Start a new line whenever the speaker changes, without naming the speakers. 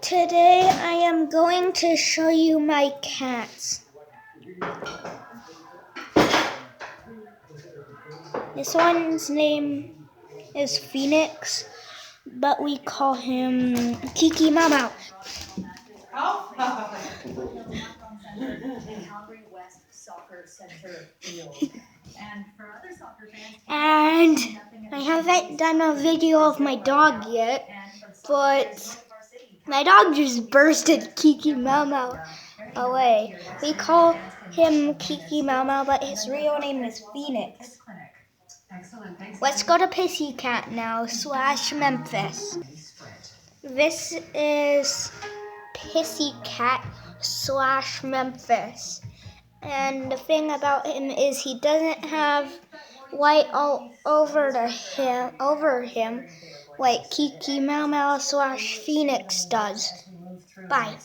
Today I am going to show you my cats. This one's name is Phoenix, but we call him Kiki Mama. And I haven't done a video of my dog yet, but my dog just bursted Kiki Mama away. We call him Kiki Mama, but his real name is Phoenix. Let's go to Pissy Cat now, /Memphis. This is Pissy Cat /Memphis. And the thing about him is he doesn't have white all over him like Kiki Mau Mau /Phoenix does. Bye.